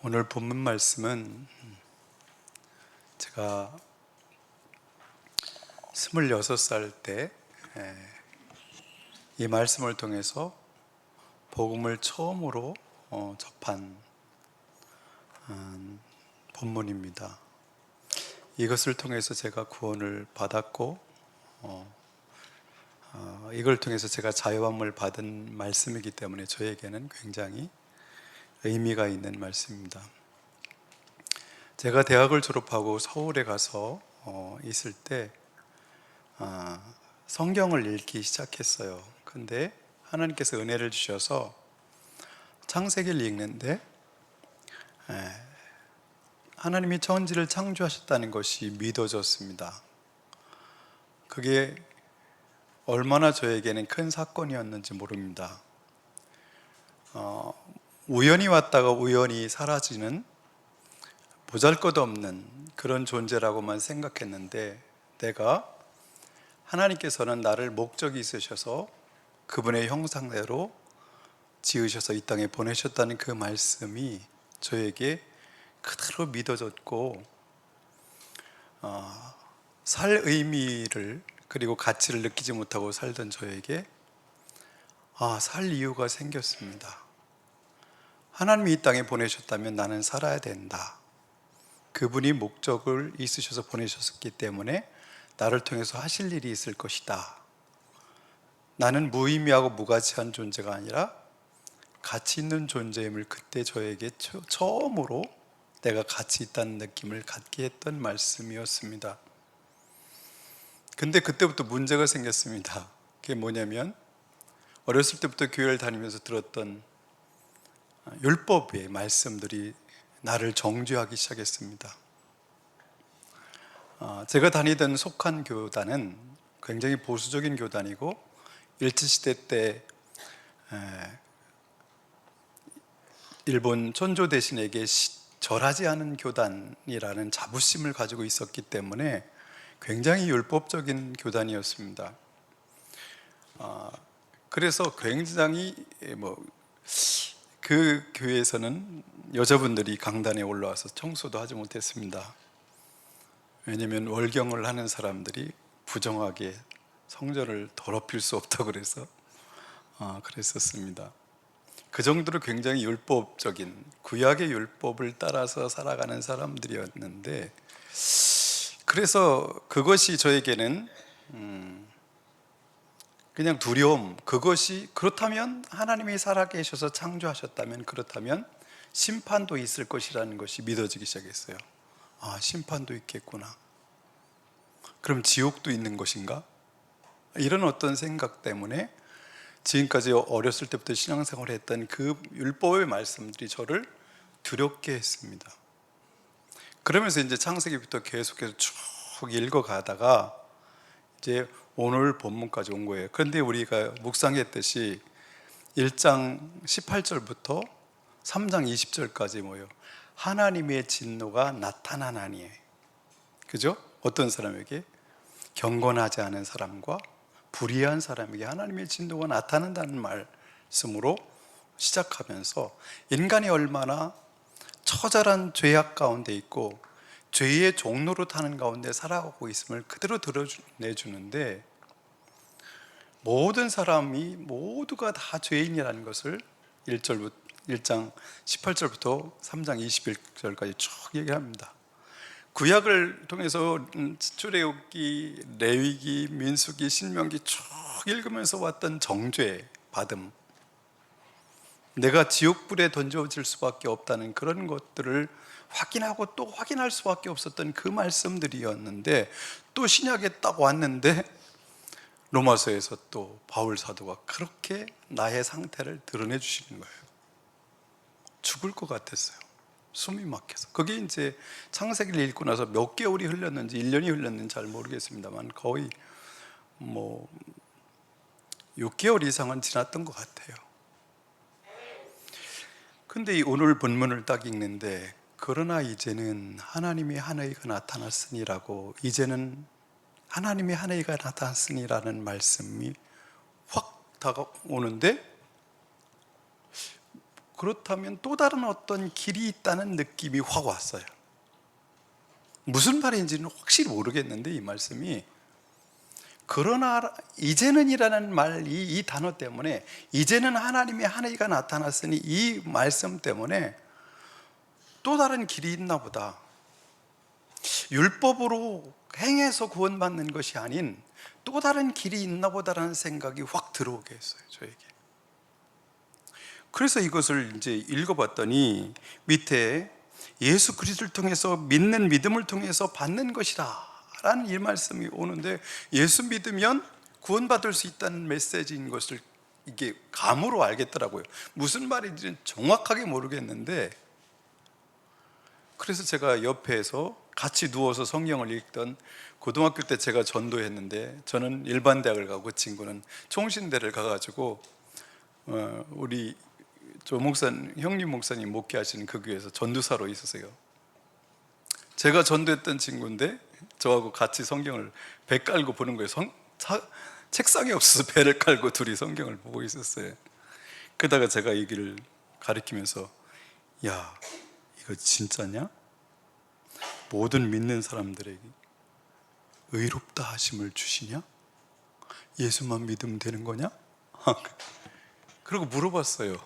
오늘 본문 말씀은 제가 26살 때 이 말씀을 통해서 복음을 처음으로 접한 본문입니다. 이것을 통해서 제가 구원을 받았고 이걸 통해서 제가 자유함을 받은 말씀이기 때문에 저에게는 굉장히 의미가 있는 말씀입니다. 제가 대학을 졸업하고 서울에 가서 있을 때 성경을 읽기 시작했어요. 근데 하나님께서 은혜를 주셔서 창세기를 읽는데 하나님이 천지를 창조하셨다는 것이 믿어졌습니다. 그게 얼마나 저에게는 큰 사건이었는지 모릅니다. 우연히 왔다가 우연히 사라지는 보잘것없는 그런 존재라고만 생각했는데, 내가 하나님께서는 나를 목적이 있으셔서 그분의 형상대로 지으셔서 이 땅에 보내셨다는 그 말씀이 저에게 그대로 믿어졌고, 살 의미를 그리고 가치를 느끼지 못하고 살던 저에게 살 이유가 생겼습니다. 하나님이 이 땅에 보내셨다면 나는 살아야 된다. 그분이 목적을 있으셔서 보내셨기 때문에 나를 통해서 하실 일이 있을 것이다. 나는 무의미하고 무가치한 존재가 아니라 가치 있는 존재임을 그때 저에게 처음으로 내가 가치 있다는 느낌을 갖게 했던 말씀이었습니다. 근데 그때부터 문제가 생겼습니다. 그게 뭐냐면, 어렸을 때부터 교회를 다니면서 들었던 율법의 말씀들이 나를 정죄하기 시작했습니다. 제가 다니던 속한 교단은 굉장히 보수적인 교단이고, 일제시대 때 일본 천조 대신에게 절하지 않은 교단이라는 자부심을 가지고 있었기 때문에 굉장히 율법적인 교단이었습니다. 그래서 굉장히 그 교회에서는 여자분들이 강단에 올라와서 청소도 하지 못했습니다. 왜냐하면 월경을 하는 사람들이 부정하게 성전을 더럽힐 수 없다고 그래서 그랬었습니다. 그 정도로 굉장히 율법적인 구약의 율법을 따라서 살아가는 사람들이었는데, 그래서 그것이 저에게는 그냥 두려움, 그것이 그렇다면 하나님이 살아계셔서 창조하셨다면, 그렇다면 심판도 있을 것이라는 것이 믿어지기 시작했어요. 심판도 있겠구나. 그럼 지옥도 있는 것인가? 이런 어떤 생각 때문에 지금까지 어렸을 때부터 신앙생활을 했던 그 율법의 말씀들이 저를 두렵게 했습니다. 그러면서 이제 창세기부터 계속해서 쭉 읽어가다가 이제 오늘 본문까지 온 거예요. 그런데 우리가 묵상했듯이 1장 18절부터 3장 20절까지 뭐예요? 하나님의 진노가 나타나나니. 그죠? 어떤 사람에게? 경건하지 않은 사람과 불의한 사람에게 하나님의 진노가 나타난다는 말씀으로 시작하면서 인간이 얼마나 처절한 죄악 가운데 있고 죄의 종로로 타는 가운데 살아가고 있음을 그대로 드러내주는데, 모든 사람이 모두가 다 죄인이라는 것을 1장 18절부터 3장 21절까지 쭉 얘기합니다. 구약을 통해서 출애굽기, 레위기, 민수기, 신명기 쭉 읽으면서 왔던 정죄 받음, 내가 지옥불에 던져질 수밖에 없다는 그런 것들을 확인하고 또 확인할 수밖에 없었던 그 말씀들이었는데, 또 신약에 딱 왔는데 로마서에서 또 바울 사도가 그렇게 나의 상태를 드러내 주시는 거예요. 죽을 것 같았어요. 숨이 막혀서. 그게 이제 창세기를 읽고 나서 몇 개월이 흘렀는지 1년이 흘렀는지 잘 모르겠습니다만 거의 6개월 이상은 지났던 것 같아요. 근데 오늘 본문을 딱 읽는데, 그러나 이제는 하나님의 한 의가 나타났으니라고, 이제는 하나님의 한 의가 나타났으니라는 말씀이 확 다가오는데, 그렇다면 또 다른 어떤 길이 있다는 느낌이 확 왔어요. 무슨 말인지는 확실히 모르겠는데 이 말씀이, 그러나 이제는이라는 말, 이 단어 때문에, 이제는 하나님의 한 의가 나타났으니, 이 말씀 때문에 또 다른 길이 있나 보다, 율법으로 행해서 구원받는 것이 아닌 또 다른 길이 있나 보다라는 생각이 확 들어오게 했어요, 저에게. 그래서 이것을 이제 읽어봤더니 밑에 예수 그리스도를 통해서 믿는 믿음을 통해서 받는 것이라 라는 이 말씀이 오는데, 예수 믿으면 구원받을 수 있다는 메시지인 것을 이게 감으로 알겠더라고요. 무슨 말인지는 정확하게 모르겠는데, 그래서 제가 옆에서 같이 누워서 성경을 읽던, 고등학교 때 제가 전도했는데 저는 일반 대학을 가고 그 친구는 총신대를 가가지고 우리 조 목사님, 형님 목사님 목회하시는 그 교회에서 전도사로 있었어요. 제가 전도했던 친구인데 저하고 같이 성경을 배 깔고 보는 거예요. 책상이 없어서 배를 깔고 둘이 성경을 보고 있었어요. 그러다가 제가 이 길을 가리키면서, 야, 이거 진짜냐? 모든 믿는 사람들에게 의롭다 하심을 주시냐? 예수만 믿으면 되는 거냐? 그러고 물어봤어요.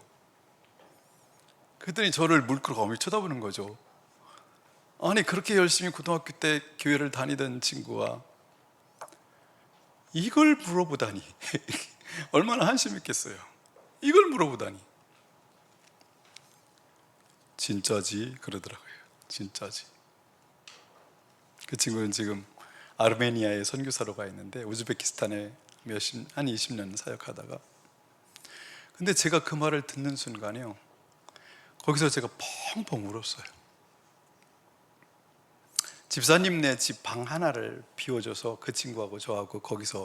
그랬더니 저를 물끄러미 쳐다보는 거죠. 아니, 그렇게 열심히 고등학교 때 교회를 다니던 친구가 이걸 물어보다니 얼마나 한심했겠어요. 이걸 물어보다니. 진짜지? 그러더라고요. 진짜지. 그 친구는 지금 아르메니아에 선교사로 가 있는데 우즈베키스탄에 한 20년 사역하다가, 근데 제가 그 말을 듣는 순간에요, 거기서 제가 펑펑 울었어요. 집사님네 집 방 하나를 비워줘서 그 친구하고 저하고 거기서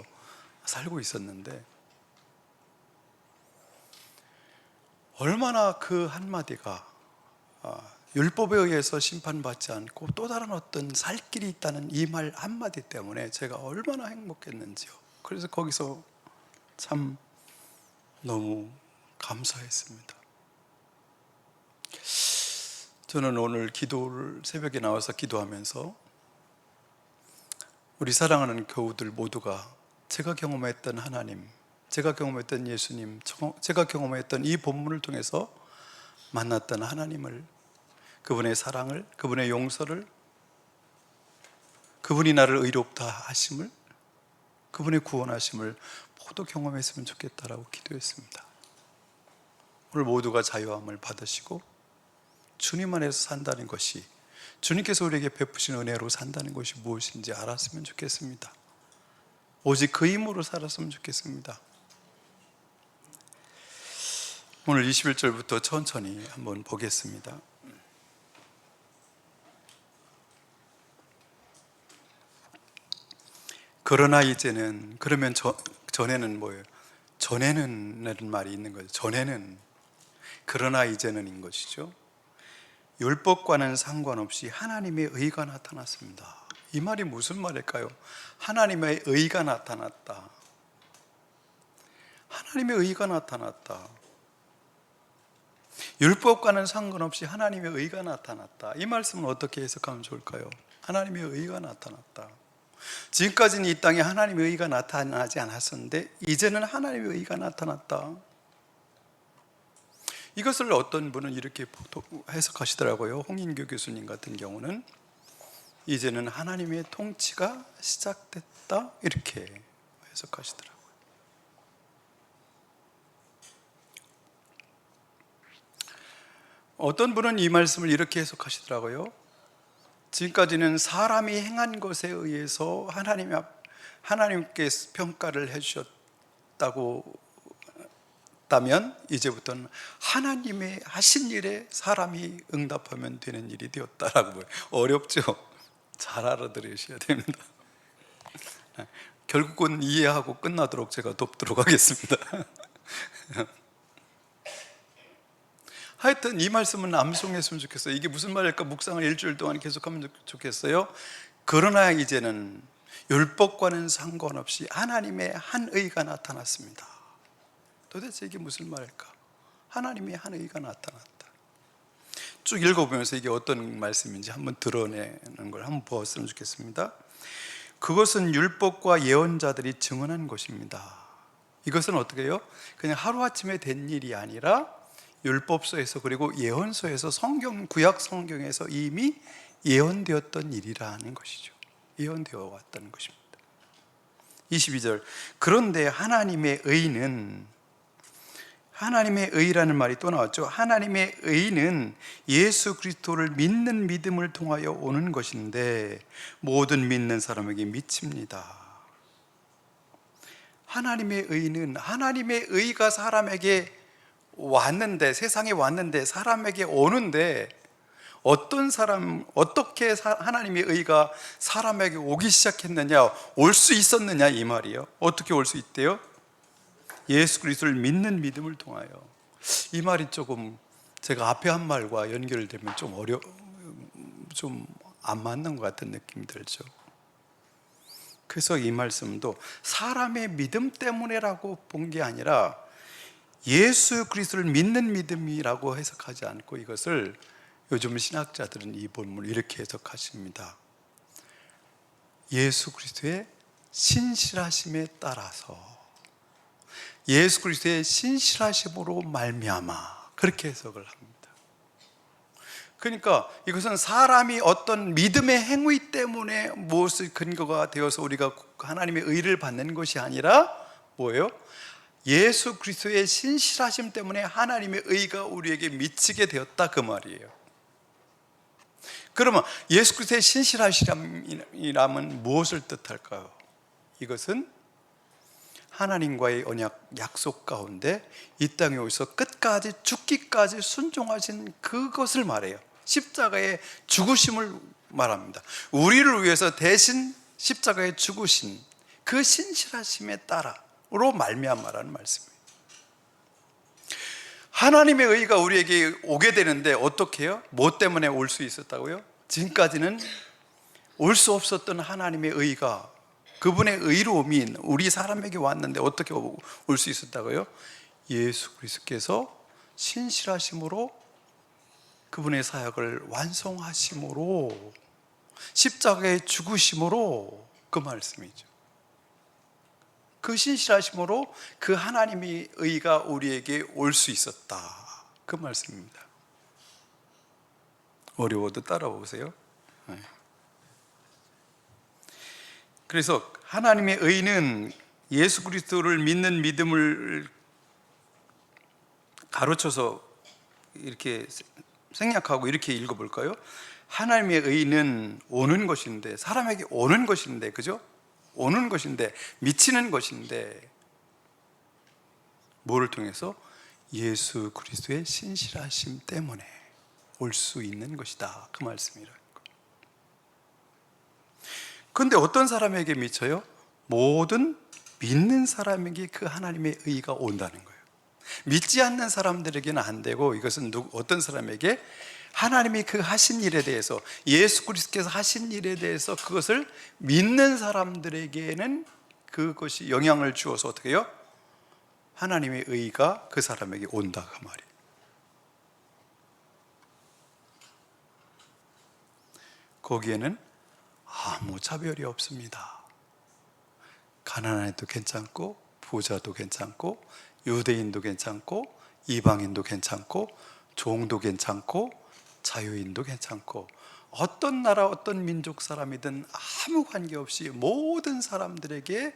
살고 있었는데, 얼마나 그 한마디가 율법에 의해서 심판받지 않고 또 다른 어떤 살 길이 있다는 이 말 한마디 때문에 제가 얼마나 행복했는지요. 그래서 거기서 참 너무 감사했습니다. 저는 오늘 기도를 새벽에 나와서 기도하면서 우리 사랑하는 교우들 모두가 제가 경험했던 하나님, 제가 경험했던 예수님, 제가 경험했던 이 본문을 통해서 만났던 하나님을, 그분의 사랑을, 그분의 용서를, 그분이 나를 의롭다 하심을, 그분의 구원하심을 모두 경험했으면 좋겠다라고 기도했습니다. 오늘 모두가 자유함을 받으시고 주님 안에서 산다는 것이, 주님께서 우리에게 베푸신 은혜로 산다는 것이 무엇인지 알았으면 좋겠습니다. 오직 그 힘으로 살았으면 좋겠습니다. 오늘 21절부터 천천히 한번 보겠습니다. 그러나 이제는, 그러면 전에는 뭐예요? 전에는 라는 말이 있는 거죠. 전에는, 그러나 이제는인 것이죠. 율법과는 상관없이 하나님의 의가 나타났습니다. 이 말이 무슨 말일까요? 하나님의 의가 나타났다. 하나님의 의가 나타났다. 율법과는 상관없이 하나님의 의가 나타났다. 이 말씀은 어떻게 해석하면 좋을까요? 하나님의 의가 나타났다. 지금까지는 이 땅에 하나님의 의가 나타나지 않았었는데 이제는 하나님의 의가 나타났다. 이것을 어떤 분은 이렇게 해석하시더라고요. 홍인교 교수님 같은 경우는 이제는 하나님의 통치가 시작됐다, 이렇게 해석하시더라고요. 어떤 분은 이 말씀을 이렇게 해석하시더라고요. 지금까지는 사람이 행한 것에 의해서 하나님께 평가를 해주셨다고 다면 이제부터는 하나님의 하신 일에 사람이 응답하면 되는 일이 되었다라고. 어렵죠? 잘 알아들으셔야 됩니다. 결국은 이해하고 끝나도록 제가 돕도록 하겠습니다. 하여튼 이 말씀은 암송했으면 좋겠어요. 이게 무슨 말일까 묵상을 일주일 동안 계속하면 좋겠어요. 그러나 이제는 율법과는 상관없이 하나님의 한 의가 나타났습니다. 도대체 이게 무슨 말일까? 하나님의 한 의가 나타났다. 쭉 읽어보면서 이게 어떤 말씀인지 한번 드러내는 걸 한번 보았으면 좋겠습니다. 그것은 율법과 예언자들이 증언한 것입니다. 이것은 어떻게 해요? 그냥 하루아침에 된 일이 아니라 율법서에서 그리고 예언서에서 구약 성경에서 이미 예언되었던 일이라는 것이죠. 예언되어 왔다는 것입니다. 22절, 그런데 하나님의 의라는 말이 또 나왔죠. 하나님의 의는 예수 그리스도를 믿는 믿음을 통하여 오는 것인데 모든 믿는 사람에게 미칩니다. 하나님의 의는, 하나님의 의가 사람에게 왔는데, 세상에 왔는데, 사람에게 오는데, 어떻게 하나님의 의가 사람에게 오기 시작했느냐, 올 수 있었느냐, 이 말이요. 어떻게 올 수 있대요? 예수 그리스도를 믿는 믿음을 통하여. 이 말이 조금 제가 앞에 한 말과 연결되면 좀 안 맞는 것 같은 느낌이 들죠. 그래서 이 말씀도 사람의 믿음 때문에라고 본 게 아니라 예수 그리스도를 믿는 믿음이라고 해석하지 않고 이것을 요즘 신학자들은 이 본문을 이렇게 해석하십니다. 예수 그리스도의 신실하심에 따라서, 예수 그리스도의 신실하심으로 말미암아, 그렇게 해석을 합니다. 그러니까 이것은 사람이 어떤 믿음의 행위 때문에 무엇을 근거가 되어서 우리가 하나님의 의를 받는 것이 아니라 뭐예요? 예수 그리스도의 신실하심 때문에 하나님의 의가 우리에게 미치게 되었다, 그 말이에요. 그러면 예수 그리스도의 신실하심이라면 무엇을 뜻할까요? 이것은 하나님과의 언약, 약속 가운데 이 땅에 오셔서 끝까지 죽기까지 순종하신 그것을 말해요. 십자가의 죽으심을 말합니다. 우리를 위해서 대신 십자가에 죽으신 그 신실하심에 따라로 말미암아라는 말씀이에요. 하나님의 의가 우리에게 오게 되는데 어떻게 해요? 뭐 때문에 올 수 있었다고요? 지금까지는 올 수 없었던 하나님의 의가, 그분의 의로움이 우리 사람에게 왔는데 어떻게 올 수 있었다고요? 예수 그리스도께서 신실하심으로 그분의 사역을 완성하심으로, 십자가에 죽으심으로, 그 말씀이죠. 그 신실하심으로 그 하나님의 의가 우리에게 올 수 있었다, 그 말씀입니다. 어려워도 따라오세요. 네. 그래서 하나님의 의는 예수 그리스도를 믿는 믿음을 가로쳐서 이렇게 생략하고 이렇게 읽어볼까요? 하나님의 의는 오는 것인데, 사람에게 오는 것인데, 그죠? 오는 것인데, 미치는 것인데, 뭐를 통해서? 예수 그리스도의 신실하심 때문에 올 수 있는 것이다, 그 말씀이라는 거. 그런데 어떤 사람에게 미쳐요? 모든 믿는 사람에게 그 하나님의 의가 온다는 거예요. 믿지 않는 사람들에게는 안 되고, 이것은 어떤 사람에게? 하나님이 그 하신 일에 대해서, 예수 그리스도께서 하신 일에 대해서 그것을 믿는 사람들에게는 그것이 영향을 주어서 어떻게 해요? 하나님의 의가 그 사람에게 온다, 그 말이에요. 거기에는 아무 차별이 없습니다. 가난한 애도 괜찮고, 부자도 괜찮고, 유대인도 괜찮고, 이방인도 괜찮고, 종도 괜찮고, 자유인도 괜찮고, 어떤 나라 어떤 민족 사람이든 아무 관계없이 모든 사람들에게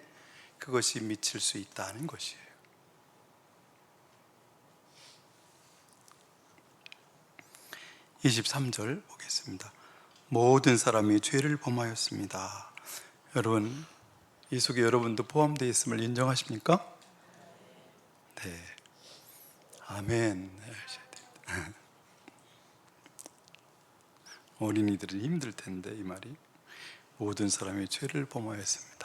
그것이 미칠 수 있다는 것이에요. (23절) 보겠습니다. 모든 사람이 죄를 범하였습니다. 여러분, 이 속에 여러분도 포함되어 있음을 인정하십니까? 네, 아멘. 어린이들은 힘들 텐데, 이 말이. 모든 사람이 죄를 범하였습니다.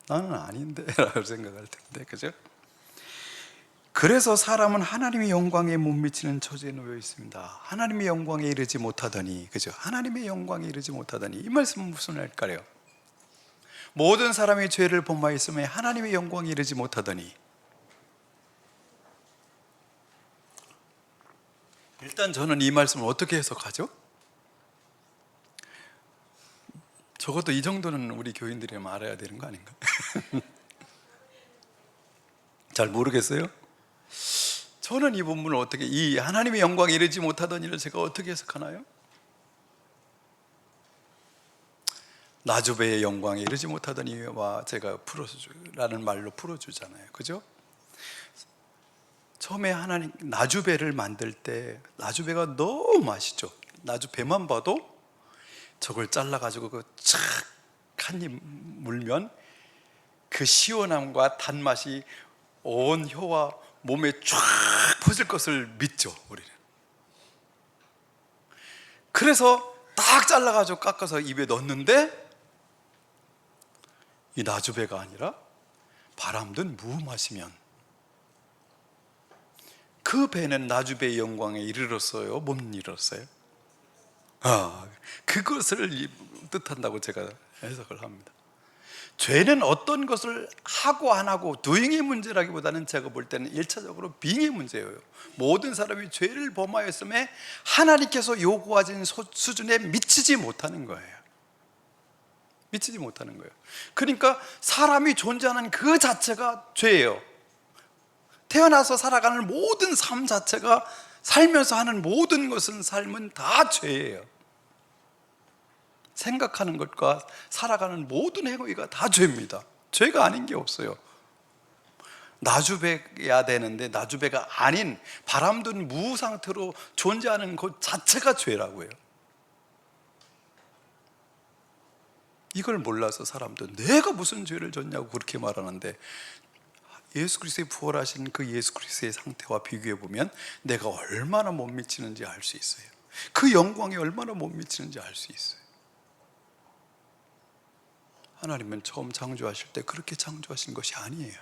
나는 아닌데 라고 생각할 텐데, 그죠? 그래서 사람은 하나님의 영광에 못 미치는 처지에 놓여 있습니다. 하나님의 영광에 이르지 못하더니, 그죠? 하나님의 영광에 이르지 못하더니, 이 말씀은 무슨 말일까요? 모든 사람이 죄를 범하였으며 하나님의 영광에 이르지 못하더니, 일단 저는 이 말씀을 어떻게 해석하죠? 적어도 이 정도는 우리 교인들이 알아야 되는 거 아닌가? 잘 모르겠어요? 저는 이 본문을 어떻게, 이 하나님의 영광에 이르지 못하던 일을 제가 어떻게 해석하나요? 나주배의 영광에 이르지 못하던 이와 제가 풀어주라는 말로 풀어주잖아요. 그죠? 처음에 하나님 나주배를 만들 때 나주배가 너무 맛있죠. 나주배만 봐도 저걸 잘라가지고 한 입 물면 그 시원함과 단맛이 온 혀와 몸에 쫙 퍼질 것을 믿죠, 우리는. 그래서 딱 잘라가지고 깎아서 입에 넣었는데 이 나주배가 아니라 바람든 무 마시면 그 배는 나주배의 영광에 이르렀어요? 못 이르렀어요? 그것을 뜻한다고 제가 해석을 합니다. 죄는 어떤 것을 하고 안 하고 doing의 문제라기보다는 제가 볼 때는 1차적으로 being의 문제예요. 모든 사람이 죄를 범하였음에 하나님께서 요구하신 수준에 미치지 못하는 거예요. 미치지 못하는 거예요. 그러니까 사람이 존재하는 그 자체가 죄예요. 태어나서 살아가는 모든 삶 자체가, 살면서 하는 모든 것은, 삶은 다 죄예요. 생각하는 것과 살아가는 모든 행위가 다 죄입니다. 죄가 아닌 게 없어요. 나주배야 되는데 나주배가 아닌 바람든 무 상태로 존재하는 것 자체가 죄라고요. 이걸 몰라서 사람도 내가 무슨 죄를 졌냐고 그렇게 말하는데, 예수 그리스도의 부활하신 그 예수 그리스도의 상태와 비교해 보면 내가 얼마나 못 미치는지 알 수 있어요. 그 영광에 얼마나 못 미치는지 알 수 있어요. 하나님은 처음 창조하실 때 그렇게 창조하신 것이 아니에요.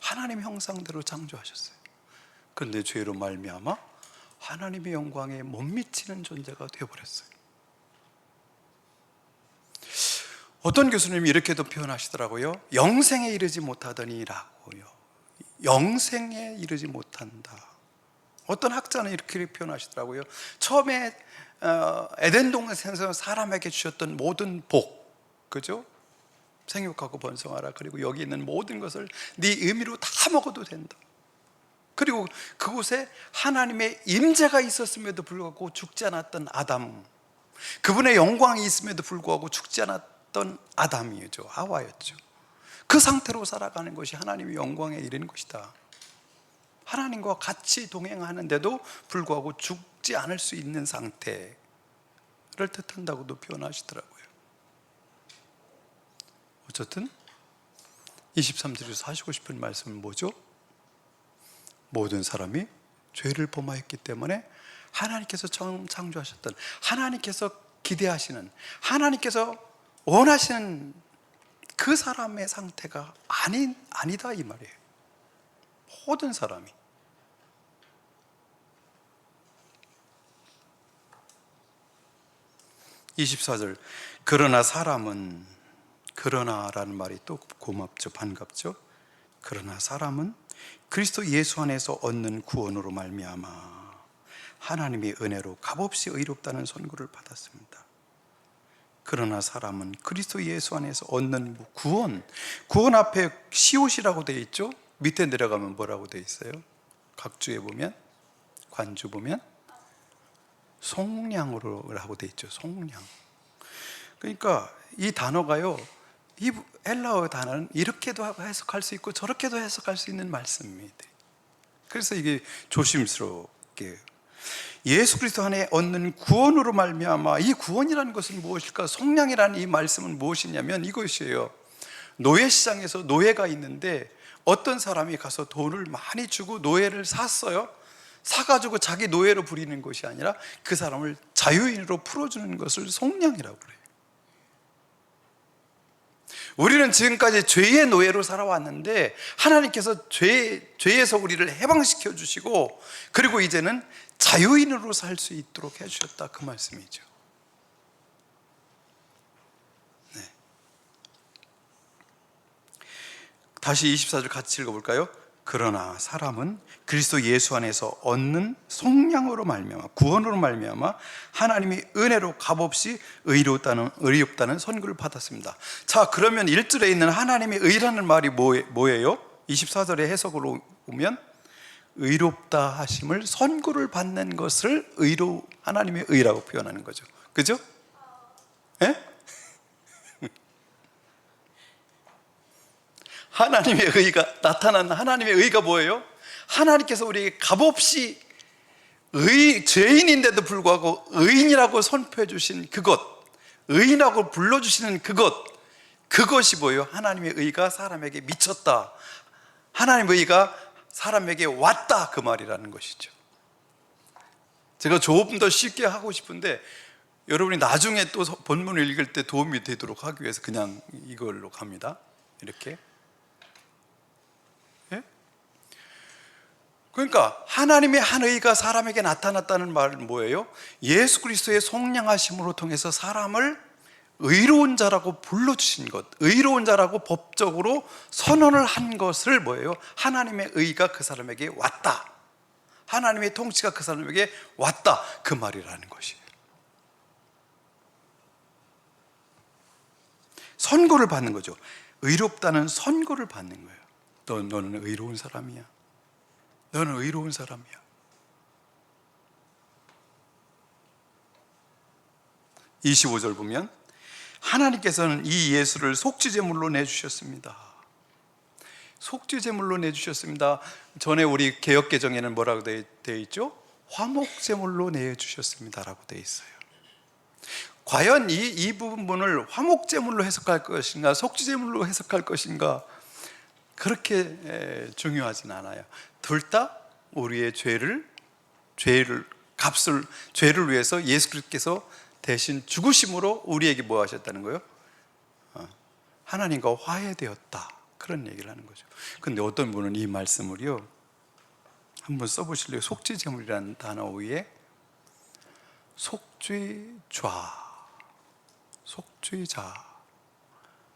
하나님 형상대로 창조하셨어요. 그런데 죄로 말미암아 하나님의 영광에 못 미치는 존재가 되어버렸어요. 어떤 교수님이 이렇게도 표현하시더라고요. 영생에 이르지 못하더니라고요. 영생에 이르지 못한다. 어떤 학자는 이렇게 표현하시더라고요. 처음에 에덴 동산에서 사람에게 주셨던 모든 복, 그죠? 생육하고 번성하라. 그리고 여기 있는 모든 것을 네 의미로 다 먹어도 된다. 그리고 그곳에 하나님의 임재가 있었음에도 불구하고 죽지 않았던 아담, 그분의 영광이 있음에도 불구하고 죽지 않았던 아담이죠. 하와였죠. 그 상태로 살아가는 것이 하나님의 영광에 이르는 것이다. 하나님과 같이 동행하는데도 불구하고 죽지 않을 수 있는 상태를 뜻한다고도 표현하시더라고요. 어쨌든 23절에서 하시고 싶은 말씀은 뭐죠? 모든 사람이 죄를 범하였기 때문에 하나님께서 처음 창조하셨던, 하나님께서 기대하시는, 하나님께서 원하시는 그 사람의 상태가 아니다 이 말이에요. 모든 사람이. (24절) 그러나 사람은, 그러나라는 말이 또 고맙죠. 반갑죠. 그러나 사람은 그리스도 예수 안에서 얻는 구원으로 말미암아 하나님의 은혜로 값없이 의롭다는 선고를 받았습니다. 그러나 사람은 그리스도 예수 안에서 얻는 구원, 구원 앞에 시옷이라고 되어 있죠. 밑에 내려가면 뭐라고 되어 있어요? 각주에 보면, 관주 보면 속량으로 라고 되어 있죠. 속량. 그러니까 이 단어가요, 이 헬라어 단어는 이렇게도 해석할 수 있고 저렇게도 해석할 수 있는 말씀입니다. 그래서 이게 조심스럽게 예수 그리스도 안에 얻는 구원으로 말미암아, 이 구원이라는 것은 무엇일까? 속량이라는 이 말씀은 무엇이냐면 이것이에요. 노예시장에서 노예가 있는데 어떤 사람이 가서 돈을 많이 주고 노예를 샀어요. 사가지고 자기 노예로 부리는 것이 아니라 그 사람을 자유인으로 풀어주는 것을 속량이라고 그래요. 우리는 지금까지 죄의 노예로 살아왔는데 하나님께서 죄에서 우리를 해방시켜 주시고, 그리고 이제는 자유인으로 살 수 있도록 해주셨다, 그 말씀이죠. 네. 다시 24절 같이 읽어볼까요? 그러나 사람은 그리스도 예수 안에서 얻는 속량으로 말미암아, 구원으로 말미암아 하나님이 은혜로 값없이 의롭다는 선고를 받았습니다. 자, 그러면 1절에 있는 하나님의 의라는 말이 뭐예요? 24절의 해석으로 보면 의롭다 하심을 선고를 받는 것을 하나님의 의라고 표현하는 거죠. 그죠? 예? 하나님의 의가 나타난 하나님의 의가 뭐예요? 하나님께서 우리에게 값없이 죄인인데도 불구하고 의인이라고 선포해 주신 그것, 의인이라고 불러주시는 그것이 뭐예요? 하나님의 의가 사람에게 미쳤다, 하나님의 의가 사람에게 왔다, 그 말이라는 것이죠. 제가 조금 더 쉽게 하고 싶은데 여러분이 나중에 또 본문을 읽을 때 도움이 되도록 하기 위해서 그냥 이걸로 갑니다. 이렇게. 그러니까 하나님의 한 의가 사람에게 나타났다는 말은 뭐예요? 예수 그리스도의 속량하심으로 통해서 사람을 의로운 자라고 불러주신 것, 의로운 자라고 법적으로 선언을 한 것을 뭐예요? 하나님의 의가 그 사람에게 왔다, 하나님의 통치가 그 사람에게 왔다, 그 말이라는 것이에요. 선고를 받는 거죠. 의롭다는 선고를 받는 거예요. 너는 의로운 사람이야, 너는 의로운 사람이야. (25절) 보면 하나님께서는 이 예수를 속죄제물로 내주셨습니다. 속죄제물로 내주셨습니다. 전에 우리 개역개정에는 뭐라고 되어 있죠? 화목제물로 내주셨습니다 라고 되어 있어요. 과연 이 부분을 화목제물로 해석할 것인가, 속죄제물로 해석할 것인가, 그렇게 중요하진 않아요. 둘 다 우리의 죄를 위해서 예수 그리스도께서 대신 죽으심으로 우리에게 뭐 하셨다는 거예요? 하나님과 화해되었다, 그런 얘기를 하는 거죠. 근데 어떤 분은 이 말씀을요, 한번 써보실래요? 속죄제물이라는 단어 위에 속죄좌, 속죄자,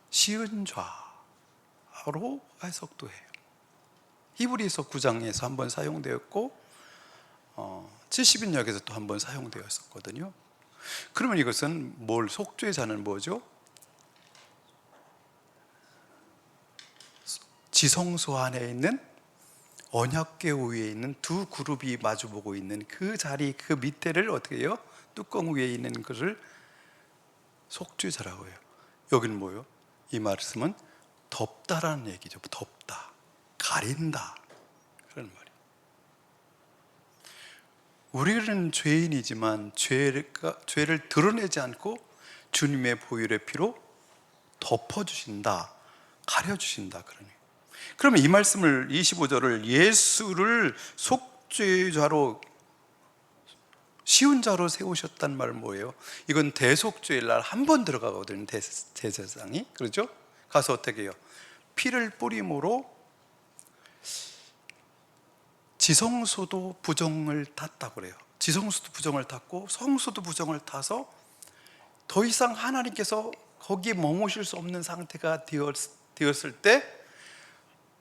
시은좌로 해석도 해요. 히브리서 9장에서 한번 사용되었고 70인역에서 또 한번 사용되었었거든요. 그러면 이것은 속죄자는 뭐죠? 지성소 안에 있는 언약궤 위에 있는 두 그룹이 마주보고 있는 그 자리, 그 밑에를 어떻게 해요? 뚜껑 위에 있는 것을 속죄자라고 해요. 여기는 뭐예요? 이 말씀은 덮다라는 얘기죠. 덮다, 가린다, 그런 말이에요. 우리는 죄인이지만 죄를 드러내지 않고 주님의 보혈의 피로 덮어주신다, 가려주신다, 그러니. 그러면 이 말씀을 25절을 예수를 속죄자로, 시운자로 세우셨단 말은 뭐예요? 이건 대속죄일 날 한 번 들어가거든요, 제사장이. 그렇죠? 가서 어떻게 해요? 피를 뿌림으로 지성소도 부정을 탔다고 그래요. 지성소도 부정을 탔고 성소도 부정을 타서 더 이상 하나님께서 거기에 머무실 수 없는 상태가 되었을 때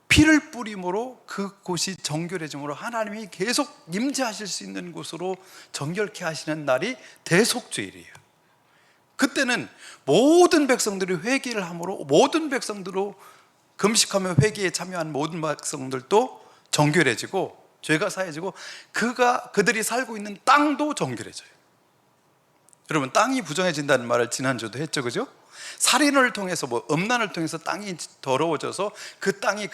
피를 뿌림으로 그곳이 정결해짐으로 하나님이 계속 임재하실 수 있는 곳으로 정결케 하시는 날이 대속죄일이에요. 그때는 모든 백성들이 회개를 함으로, 모든 백성들로 금식하며 회개에 참여한 모든 백성들도 정결해지고 죄가 사해지고 그들이 살고 있는 땅도 정결해져요. 여러분, 땅이 부정해진다는 말을 지난주도 했죠, 그죠? 살인을 통해서 음란을 통해서 땅이 더러워져서 그 땅에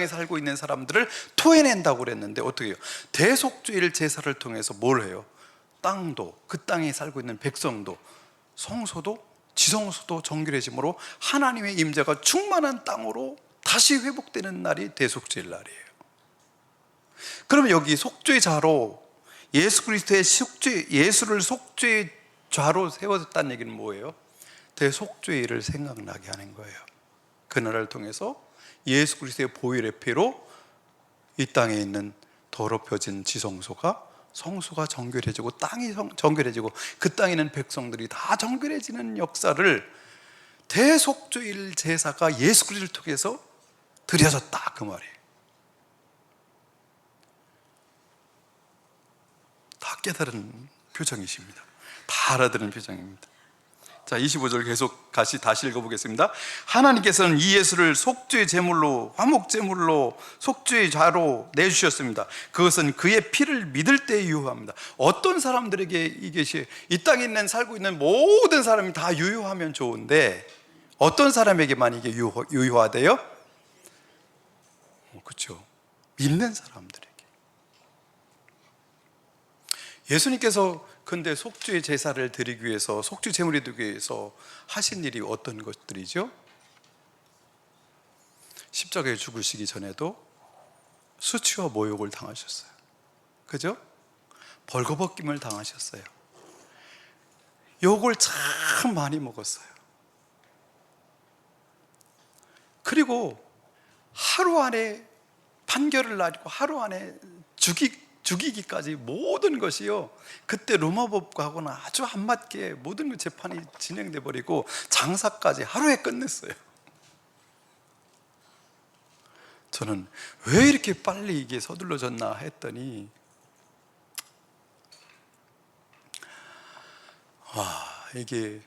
살고 있는 사람들을 토해낸다고 그랬는데 어떻게 해요? 대속죄일 제사를 통해서 뭘 해요? 땅도, 그 땅에 살고 있는 백성도, 성소도, 지성소도 정결해짐으로 하나님의 임재가 충만한 땅으로 다시 회복되는 날이 대속죄일 날이에요. 그러면 여기 속죄자로 예수 그리스도의 예수를 속죄자로 세워졌다는 얘기는 뭐예요? 대속죄일을 생각나게 하는 거예요. 그날을 통해서 예수 그리스도의 보혈의 피로 이 땅에 있는 더럽혀진 지성소가, 성소가 정결해지고 땅이 정결해지고 그 땅에 있는 백성들이 다 정결해지는 역사를 대속죄일 제사가 예수 그리스도를 통해서 드려졌다, 그 말이에요. 깨달은 표정이십니다. 다 알아들은 표정입니다. 자, 25절 계속 다시 읽어보겠습니다. 하나님께서는 이 예수를 속죄의 제물로, 화목 제물로, 속죄의 자로 내주셨습니다. 그것은 그의 피를 믿을 때에 유효합니다. 어떤 사람들에게 이것이, 이 땅에 살고 있는 모든 사람이 다 유효하면 좋은데 어떤 사람에게만 이게 유효하대요? 그렇죠. 믿는 사람들에게. 예수님께서 근데 속죄의 제사를 드리기 위해서, 속죄 제물이 되기 위해서 하신 일이 어떤 것들이죠? 십자가에 죽으시기 전에도 수치와 모욕을 당하셨어요. 그죠? 벌거벗김을 당하셨어요. 욕을 참 많이 먹었어요. 그리고 하루 안에 판결을 내리고 하루 안에 죽이기까지 모든 것이요, 그때 로마법과는 아주 안 맞게 모든 재판이 진행돼 버리고 장사까지 하루에 끝냈어요. 저는 왜 이렇게 빨리 이게 서둘러졌나 했더니, 이게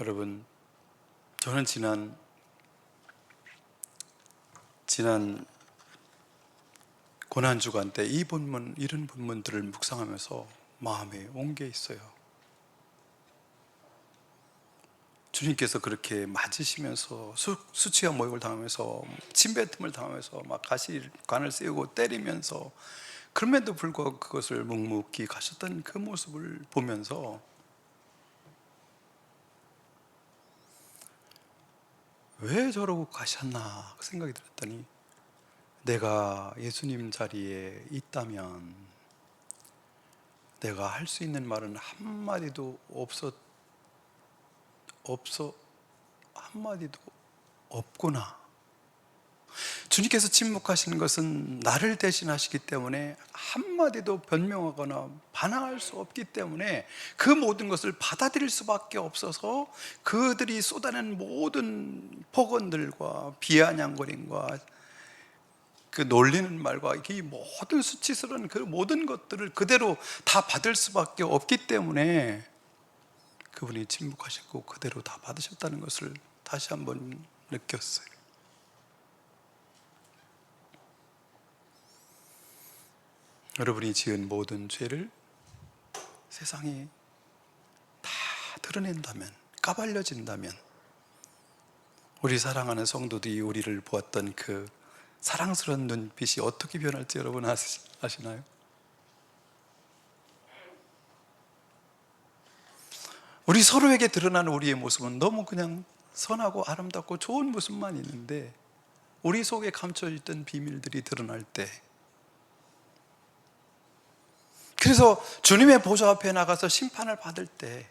여러분, 저는 지난 고난주간 때 이런 본문들을 묵상하면서 마음에 온 게 있어요. 주님께서 그렇게 맞으시면서 수치와 모욕을 당하면서 침뱉음을 당하면서 막 가시관을 세우고 때리면서, 그럼에도 불구하고 그것을 묵묵히 가셨던 그 모습을 보면서 왜 저러고 가셨나 생각이 들었더니, 내가 예수님 자리에 있다면 내가 할 수 있는 말은 한마디도 한마디도 없구나. 주님께서 침묵하시는 것은 나를 대신하시기 때문에 한마디도 변명하거나 반항할 수 없기 때문에 그 모든 것을 받아들일 수밖에 없어서 그들이 쏟아낸 모든 폭언들과 비아냥거림과 그 놀리는 말과 이 모든 수치스러운 그 모든 것들을 그대로 다 받을 수밖에 없기 때문에 그분이 침묵하셨고 그대로 다 받으셨다는 것을 다시 한번 느꼈어요. 여러분이 지은 모든 죄를 세상이 다 드러낸다면, 까발려진다면, 우리 사랑하는 성도들이 우리를 보았던 그 사랑스러운 눈빛이 어떻게 변할지 여러분 아시나요? 우리 서로에게 드러나는 우리의 모습은 너무 그냥 선하고 아름답고 좋은 모습만 있는데, 우리 속에 감춰있던 비밀들이 드러날 때, 그래서 주님의 보좌 앞에 나가서 심판을 받을 때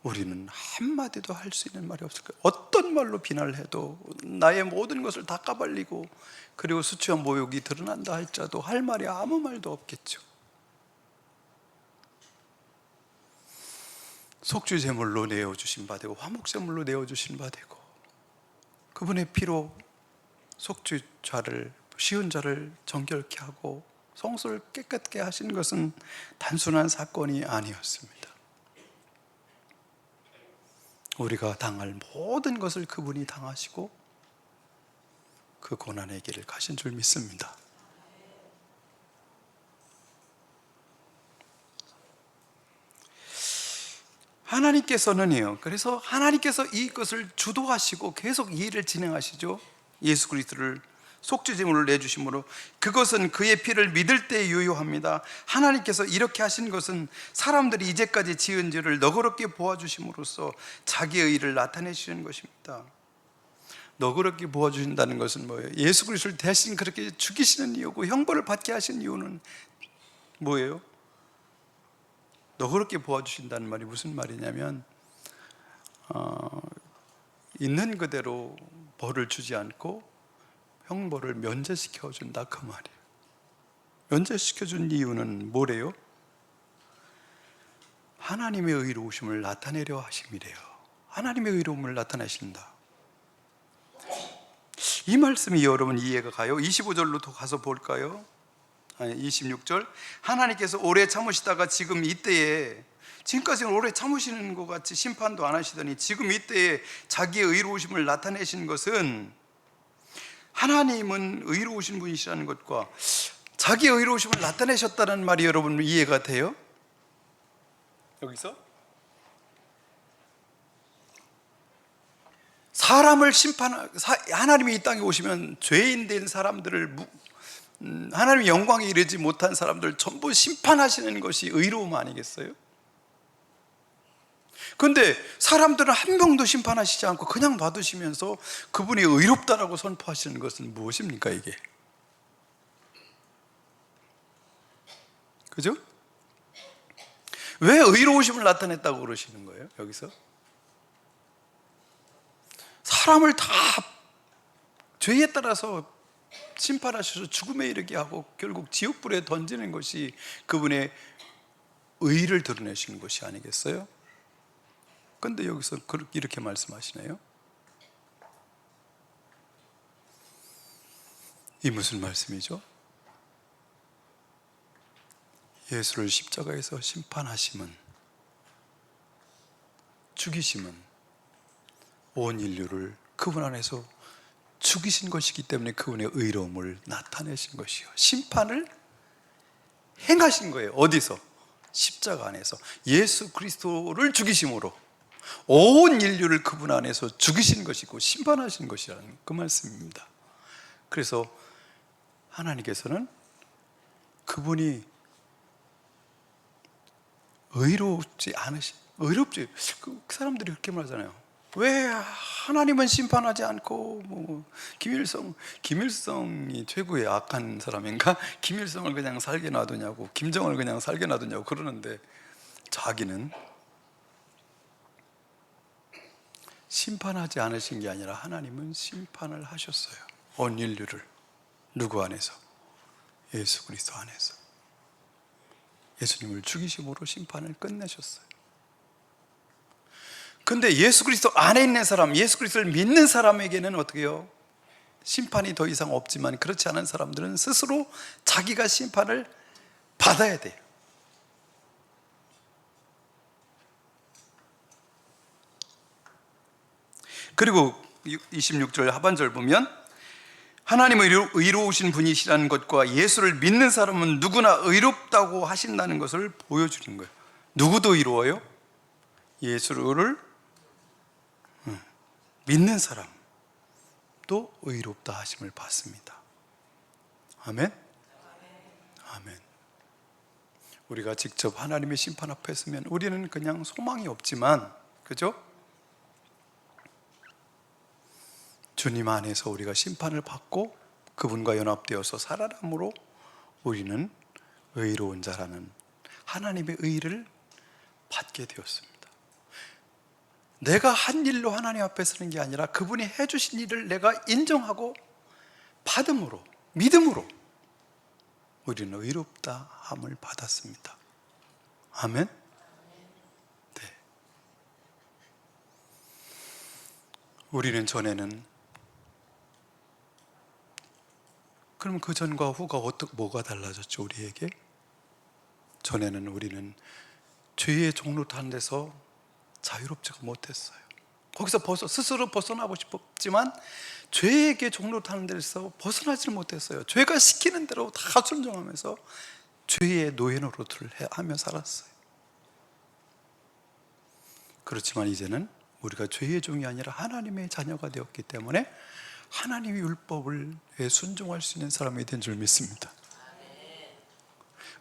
우리는 한마디도 할 수 있는 말이 없을 거예요. 어떤 말로 비난을 해도, 나의 모든 것을 다 까발리고 그리고 수치와 모욕이 드러난다 할지라도 할 말이 아무 말도 없겠죠. 속죄 제물로 내어주신 바 되고 화목 제물로 내어주신 바 되고, 그분의 피로 속죄 자를, 쉬운 자를 정결케 하고 성소를 깨끗게 하신 것은 단순한 사건이 아니었습니다. 우리가 당할 모든 것을 그분이 당하시고 그 고난의 길을 가신 줄 믿습니다. 하나님께서는요, 그래서 하나님께서 이것을 주도하시고 계속 이 일을 진행하시죠. 예수 그리스도를 속죄제물을 내주심으로 그것은 그의 피를 믿을 때에 유효합니다. 하나님께서 이렇게 하신 것은 사람들이 이제까지 지은 죄를 너그럽게 보아주심으로써 자기의 의를 나타내시는 것입니다. 너그럽게 보아주신다는 것은 뭐예요? 예수 그리스도를 대신 그렇게 죽이시는 이유고 형벌을 받게 하신 이유는 뭐예요? 너그럽게 보아주신다는 말이 무슨 말이냐면, 있는 그대로 벌을 주지 않고 형벌을 면제시켜 준다, 그 말이에요. 면제시켜 준 이유는 뭐래요? 하나님의 의로우심을 나타내려 하심이래요. 하나님의 의로움을 나타내신다. 이 말씀이 여러분 이해가 가요? 25절로 더 가서 볼까요? 아니, 26절 하나님께서 오래 참으시다가 지금 이때에, 지금까지는 오래 참으시는 것 같이 심판도 안 하시더니 지금 이때에 자기의 의로우심을 나타내신 것은, 하나님은 의로우신 분이시라는 것과 자기의 의로우심을 나타내셨다는 말이 여러분 이해가 돼요? 여기서 사람을 하나님이 이 땅에 오시면 죄인 된 사람들을, 하나님의 영광에 이르지 못한 사람들 전부 심판하시는 것이 의로움 아니겠어요? 그런데 사람들은 한 명도 심판하시지 않고 그냥 놔두시면서 그분이 의롭다라고 선포하시는 것은 무엇입니까 이게? 그죠? 왜 의로우심을 나타냈다고 그러시는 거예요 여기서? 사람을 다 죄에 따라서 심판하셔서 죽음에 이르게 하고 결국 지옥불에 던지는 것이 그분의 의를 드러내시는 것이 아니겠어요? 그런데 여기서 이렇게 말씀하시네요. 이 무슨 말씀이죠? 예수를 십자가에서 심판하심은, 죽이심은 온 인류를 그분 안에서 죽이신 것이기 때문에 그분의 의로움을 나타내신 것이요, 심판을 행하신 거예요. 어디서? 십자가 안에서 예수 그리스도를 죽이심으로 온 인류를 그분 안에서 죽이신 것이고 심판하신 것이라는 그 말씀입니다. 그래서 하나님께서는 그분이 의롭지, 그 사람들이 그렇게 말하잖아요. 왜 하나님은 심판하지 않고 김일성이 최고의 악한 사람인가? 김일성을 그냥 살게 놔두냐고, 김정을 그냥 살게 놔두냐고 그러는데, 자기는 심판하지 않으신 게 아니라 하나님은 심판을 하셨어요. 온 인류를. 누구 안에서? 예수 그리스도 안에서. 예수님을 죽이심으로 심판을 끝내셨어요. 근데 예수 그리스도 안에 있는 사람, 예수 그리스도를 믿는 사람에게는 어떻게 해요? 심판이 더 이상 없지만, 그렇지 않은 사람들은 스스로 자기가 심판을 받아야 돼요. 그리고 26절 하반절 보면 하나님의 의로우신 분이시라는 것과 예수를 믿는 사람은 누구나 의롭다고 하신다는 것을 보여주는 거예요. 누구도 의로워요? 예수를 믿는 사람도 의롭다 하심을 받습니다. 아멘? 아멘. 우리가 직접 하나님의 심판 앞에 서면 우리는 그냥 소망이 없지만, 그죠? 주님 안에서 우리가 심판을 받고 그분과 연합되어서 살아남으로 우리는 의로운 자라는 하나님의 의를 받게 되었습니다. 내가 한 일로 하나님 앞에 서는 게 아니라 그분이 해주신 일을 내가 인정하고 받음으로, 믿음으로 우리는 의롭다 함을 받았습니다. 아멘? 네. 우리는 전에는, 그럼 그 전과 후가 뭐가 달라졌죠? 우리에게? 전에는 우리는 죄의 종로탄 데서 자유롭지가 못했어요. 거기서 스스로 벗어나고 싶었지만 죄에게 종로타는 데서 벗어나지를 못했어요. 죄가 시키는 대로 다 순종하면서 죄의 노예 노릇을 하며 살았어요. 그렇지만 이제는 우리가 죄의 종이 아니라 하나님의 자녀가 되었기 때문에 하나님의 율법을 순종할 수 있는 사람이 된 줄 믿습니다.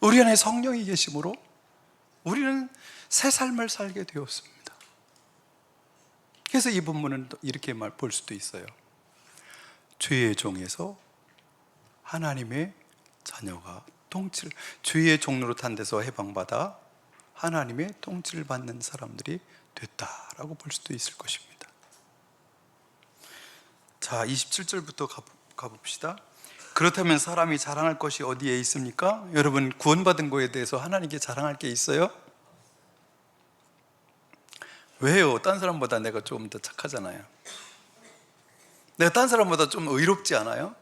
우리 안에 성령이 계심으로 우리는 새 삶을 살게 되었습니다. 그래서 이 본문은 이렇게 볼 수도 있어요. 죄의 종에서 하나님의 자녀가 죄의 종로로 탄 데서 해방받아 하나님의 통치를 받는 사람들이 됐다라고 볼 수도 있을 것입니다. 자, 27절부터 가봅시다. 그렇다면 사람이 자랑할 것이 어디에 있습니까? 여러분, 구원받은 거에 대해서 하나님께 자랑할 게 있어요? 왜요? 딴 사람보다 내가 조금 더 착하잖아요. 내가 딴 사람보다 좀 의롭지 않아요?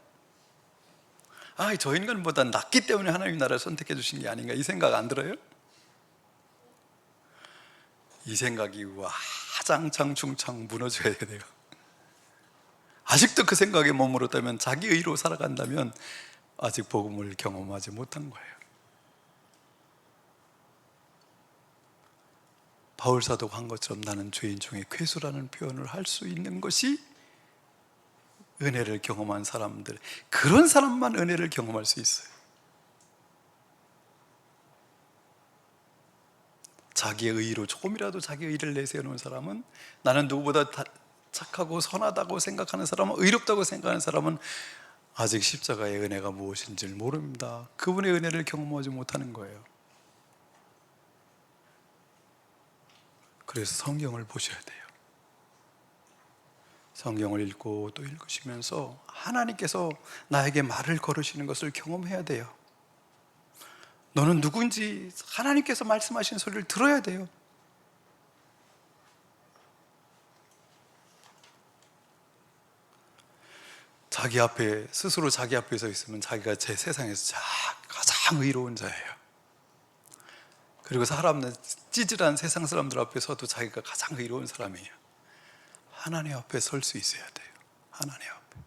저 인간보다 낫기 때문에 하나님 나라를 선택해 주신 게 아닌가, 이 생각 안 들어요? 이 생각이 와장창 중창 무너져야 돼요. 아직도 그 생각에 머물렀다면, 자기 의로 살아간다면 아직 복음을 경험하지 못한 거예요. 바울 사도가 한 것처럼 나는 죄인 중에 괴수라는 표현을 할 수 있는 것이 은혜를 경험한 사람들, 그런 사람만 은혜를 경험할 수 있어요. 자기의 의로, 조금이라도 자기의 의를 내세우는 사람은, 나는 누구보다 착하고 선하다고 생각하는 사람은, 의롭다고 생각하는 사람은 아직 십자가의 은혜가 무엇인지를 모릅니다. 그분의 은혜를 경험하지 못하는 거예요. 그래서 성경을 보셔야 돼요. 성경을 읽고 또 읽으시면서 하나님께서 나에게 말을 걸으시는 것을 경험해야 돼요. 너는 누군지 하나님께서 말씀하신 소리를 들어야 돼요. 스스로 자기 앞에 서 있으면 자기가 제 세상에서 가장 의로운 자예요. 그리고 찌질한 세상 사람들 앞에서도 자기가 가장 의로운 사람이에요. 하나님 앞에 설 수 있어야 돼요. 하나님 앞에.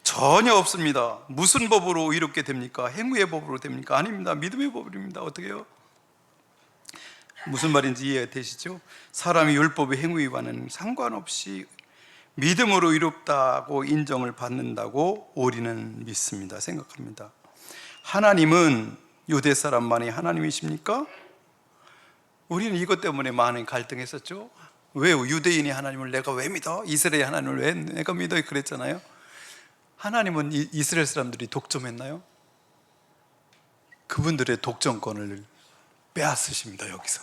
전혀 없습니다. 무슨 법으로 의롭게 됩니까? 행위의 법으로 됩니까? 아닙니다. 믿음의 법입니다. 어떻게 해요? 무슨 말인지 이해되시죠? 사람이 율법의 행위와는 상관없이 믿음으로 의롭다고 인정을 받는다고 우리는 믿습니다. 생각합니다. 하나님은 유대 사람만이 하나님이십니까? 우리는 이것 때문에 많은 갈등했었죠. 왜 유대인이 하나님을 내가 왜 믿어? 이스라엘 하나님을 왜 내가 믿어? 그랬잖아요. 하나님은 이스라엘 사람들이 독점했나요? 그분들의 독점권을 빼앗으십니다. 여기서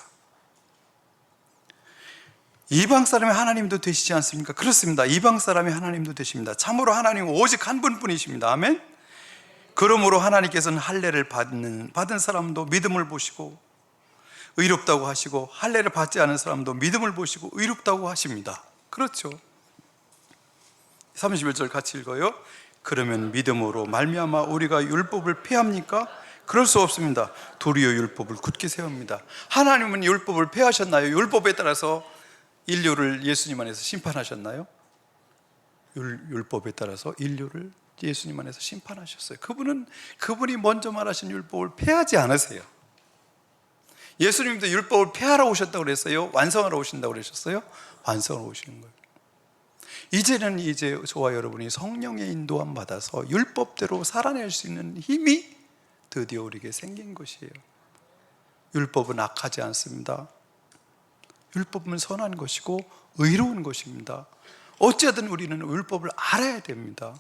이방 사람의 하나님도 되시지 않습니까? 그렇습니다. 이방 사람의 하나님도 되십니다. 참으로 하나님은 오직 한 분뿐이십니다. 아멘. 그러므로 하나님께서는 할례를 받은 사람도 믿음을 보시고 의롭다고 하시고, 할례를 받지 않은 사람도 믿음을 보시고 의롭다고 하십니다. 그렇죠. 31절 같이 읽어요. 그러면 믿음으로 말미암아 우리가 율법을 폐합니까? 그럴 수 없습니다. 도리어 율법을 굳게 세웁니다. 하나님은 율법을 폐하셨나요? 율법에 따라서 인류를 예수님 안에서 심판하셨나요? 율법에 따라서 인류를 예수님 안에서 심판하셨어요. 그분이 먼저 말하신 율법을 폐하지 않으세요. 예수님도 율법을 폐하러 오셨다고 그랬어요? 완성하러 오신다고 그러셨어요? 완성하러 오시는 거예요. 이제는 저와 여러분이 성령의 인도함 받아서 율법대로 살아낼 수 있는 힘이 드디어 우리에게 생긴 것이에요. 율법은 악하지 않습니다. 율법은 선한 것이고 의로운 것입니다. 어쨌든 우리는 율법을 알아야 됩니다.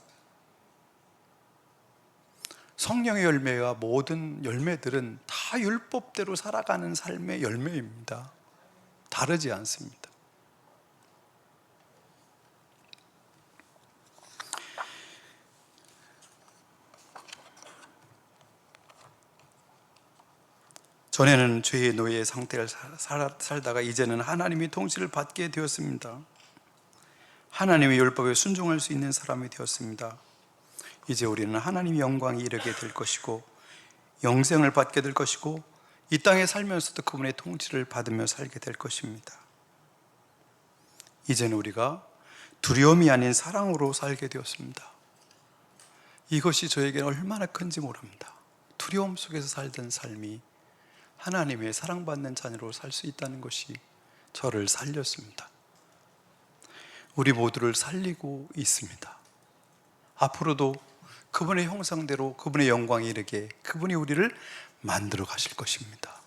성령의 열매와 모든 열매들은 다 율법대로 살아가는 삶의 열매입니다. 다르지 않습니다. 전에는 죄의 노예의 상태를 살다가 이제는 하나님의 통치를 받게 되었습니다. 하나님의 율법에 순종할 수 있는 사람이 되었습니다. 이제 우리는 하나님의 영광이 이르게 될 것이고 영생을 받게 될 것이고 이 땅에 살면서도 그분의 통치를 받으며 살게 될 것입니다. 이제는 우리가 두려움이 아닌 사랑으로 살게 되었습니다. 이것이 저에게는 얼마나 큰지 모릅니다. 두려움 속에서 살던 삶이 하나님의 사랑받는 자녀로 살 수 있다는 것이 저를 살렸습니다. 우리 모두를 살리고 있습니다. 앞으로도 그분의 형상대로 그분의 영광이 이르게 그분이 우리를 만들어 가실 것입니다.